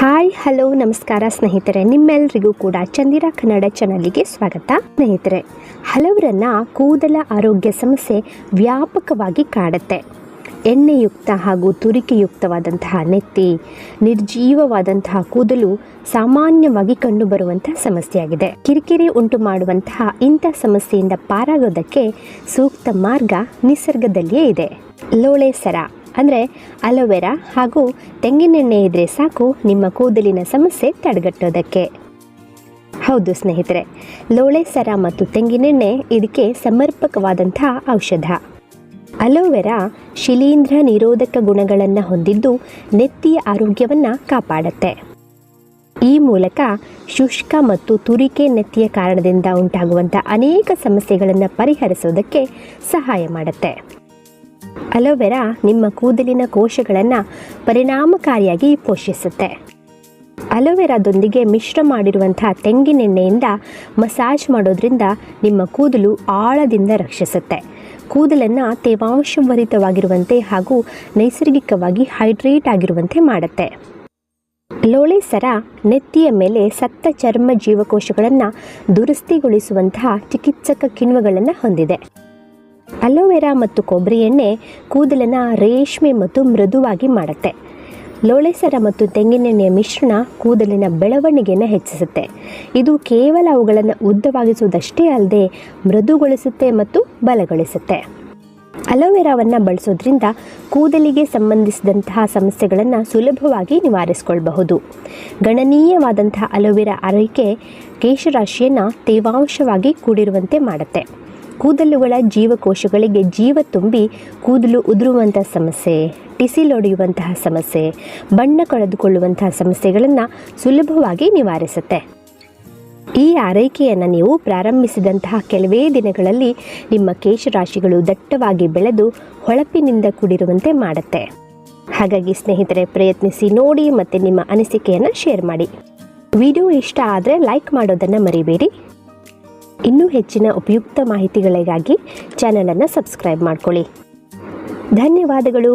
Hi hello ನಮಸ್ಕಾರ ಸ್ನೇಹಿತರೆ, ನಿಮ್ಮೆಲ್ಲರಿಗೂ ಕೂಡ ಚಂದಿರ ಕನ್ನಡ ಚಾನಲ್ಗೆ ಸ್ವಾಗತ. ಸ್ನೇಹಿತರೆ, ಹಲವರನ್ನ ಕೂದಲ ಆರೋಗ್ಯ ಸಮಸ್ಯೆ ವ್ಯಾಪಕವಾಗಿ ಕಾಡುತ್ತೆ. ಎಣ್ಣೆಯುಕ್ತ ಹಾಗೂ ತುರಿಕೆಯುಕ್ತವಾದಂತಹ ನೆತ್ತಿ, ನಿರ್ಜೀವವಾದಂತಹ ಕೂದಲು ಸಾಮಾನ್ಯವಾಗಿ ಕಂಡುಬರುವಂತಹ ಸಮಸ್ಯೆಯಾಗಿದೆ. ಕಿರಿಕಿರಿ ಉಂಟು ಮಾಡುವಂತಹ ಇಂಥ ಸಮಸ್ಯೆಯಿಂದ ಪಾರಾಗೋದಕ್ಕೆ ಸೂಕ್ತ ಮಾರ್ಗ ನಿಸರ್ಗದಲ್ಲಿಯೇ ಇದೆ. ಲೋಳೆ ಸರ ಅಂದರೆ ಅಲೋವೆರಾ ಹಾಗೂ ತೆಂಗಿನೆಣ್ಣೆ ಇದ್ದರೆ ಸಾಕು ನಿಮ್ಮ ಕೂದಲಿನ ಸಮಸ್ಯೆ ತಡೆಗಟ್ಟೋದಕ್ಕೆ. ಹೌದು ಸ್ನೇಹಿತರೆ, ಲೋಳೆ ಸರ ಮತ್ತು ತೆಂಗಿನೆಣ್ಣೆ ಇದಕ್ಕೆ ಸಮರ್ಪಕವಾದಂತಹ ಔಷಧ. ಅಲೋವೆರಾ ಶಿಲೀಂಧ್ರ ನಿರೋಧಕ ಗುಣಗಳನ್ನು ಹೊಂದಿದ್ದು ನೆತ್ತಿಯ ಆರೋಗ್ಯವನ್ನು ಕಾಪಾಡುತ್ತೆ. ಈ ಮೂಲಕ ಶುಷ್ಕ ಮತ್ತು ತುರಿಕೆ ನೆತ್ತಿಯ ಕಾರಣದಿಂದ ಉಂಟಾಗುವಂಥ ಅನೇಕ ಸಮಸ್ಯೆಗಳನ್ನು ಪರಿಹರಿಸೋದಕ್ಕೆ ಸಹಾಯ ಮಾಡುತ್ತೆ. ಅಲೋವೆರಾ ನಿಮ್ಮ ಕೂದಲಿನ ಕೋಶಗಳನ್ನು ಪರಿಣಾಮಕಾರಿಯಾಗಿ ಪೋಷಿಸುತ್ತೆ. ಅಲೋವೆರಾದೊಂದಿಗೆ ಮಿಶ್ರ ಮಾಡಿರುವಂತಹ ತೆಂಗಿನೆಣ್ಣೆಯಿಂದ ಮಸಾಜ್ ಮಾಡೋದ್ರಿಂದ ನಿಮ್ಮ ಕೂದಲು ಆಳದಿಂದ ರಕ್ಷಿಸುತ್ತೆ. ಕೂದಲನ್ನು ತೇವಾಂಶಭರಿತವಾಗಿರುವಂತೆ ಹಾಗೂ ನೈಸರ್ಗಿಕವಾಗಿ ಹೈಡ್ರೇಟ್ ಆಗಿರುವಂತೆ ಮಾಡುತ್ತೆ. ಲೋಳೆ ಸರ ನೆತ್ತಿಯ ಮೇಲೆ ಸತ್ತ ಚರ್ಮ ಜೀವಕೋಶಗಳನ್ನು ದುರಸ್ತಿಗೊಳಿಸುವಂತಹ ಚಿಕಿತ್ಸಕ ಕಿಣ್ವಗಳನ್ನು ಹೊಂದಿದೆ. ಅಲೋವೆರಾ ಮತ್ತು ಕೊಬ್ಬರಿ ಎಣ್ಣೆ ಕೂದಲನ್ನು ರೇಷ್ಮೆ ಮತ್ತು ಮೃದುವಾಗಿ ಮಾಡುತ್ತೆ. ಲೋಳೆ ಸರ ಮತ್ತು ತೆಂಗಿನೆಣ್ಣೆಯ ಮಿಶ್ರಣ ಕೂದಲಿನ ಬೆಳವಣಿಗೆಯನ್ನು ಹೆಚ್ಚಿಸುತ್ತೆ. ಇದು ಕೇವಲ ಅವುಗಳನ್ನು ಉದ್ದವಾಗಿಸುವುದಷ್ಟೇ ಅಲ್ಲದೆ ಮೃದುಗೊಳಿಸುತ್ತೆ ಮತ್ತು ಬಲಗೊಳಿಸುತ್ತೆ. ಅಲೋವೆರಾವನ್ನು ಬಳಸೋದ್ರಿಂದ ಕೂದಲಿಗೆ ಸಂಬಂಧಿಸಿದಂತಹ ಸಮಸ್ಯೆಗಳನ್ನು ಸುಲಭವಾಗಿ ನಿವಾರಿಸಿಕೊಳ್ಳಬಹುದು. ಗಣನೀಯವಾದಂತಹ ಅಲೋವೆರಾ ಆರೈಕೆ ಕೇಶರಾಶಿಯನ್ನು ತೇವಾಂಶವಾಗಿ ಕೂಡಿರುವಂತೆ ಮಾಡುತ್ತೆ. ಕೂದಲುಗಳ ಜೀವಕೋಶಗಳಿಗೆ ಜೀವ ತುಂಬಿ ಕೂದಲು ಉದುರುವಂಥ ಸಮಸ್ಯೆ, ಟಿಸಿಲೊಡೆಯುವಂತಹ ಸಮಸ್ಯೆ, ಬಣ್ಣ ಕಳೆದುಕೊಳ್ಳುವಂತಹ ಸಮಸ್ಯೆಗಳನ್ನು ಸುಲಭವಾಗಿ ನಿವಾರಿಸುತ್ತೆ. ಈ ಆರೈಕೆಯನ್ನು ನೀವು ಪ್ರಾರಂಭಿಸಿದಂತಹ ಕೆಲವೇ ದಿನಗಳಲ್ಲಿ ನಿಮ್ಮ ಕೇಶರಾಶಿಗಳು ದಟ್ಟವಾಗಿ ಬೆಳೆದು ಹೊಳಪಿನಿಂದ ಕೂಡಿರುವಂತೆ ಮಾಡುತ್ತೆ. ಹಾಗಾಗಿ ಸ್ನೇಹಿತರೆ, ಪ್ರಯತ್ನಿಸಿ ನೋಡಿ ಮತ್ತು ನಿಮ್ಮ ಅನಿಸಿಕೆಯನ್ನು ಶೇರ್ ಮಾಡಿ. ವಿಡಿಯೋ ಇಷ್ಟ ಆದರೆ ಲೈಕ್ ಮಾಡೋದನ್ನು ಮರಿಬೇಡಿ. ಇನ್ನೂ ಹೆಚ್ಚಿನ ಉಪಯುಕ್ತ ಮಾಹಿತಿಗಳಿಗಾಗಿ ಚಾನಲನ್ನು ಸಬ್ಸ್ಕ್ರೈಬ್ ಮಾಡ್ಕೊಳ್ಳಿ. ಧನ್ಯವಾದಗಳು.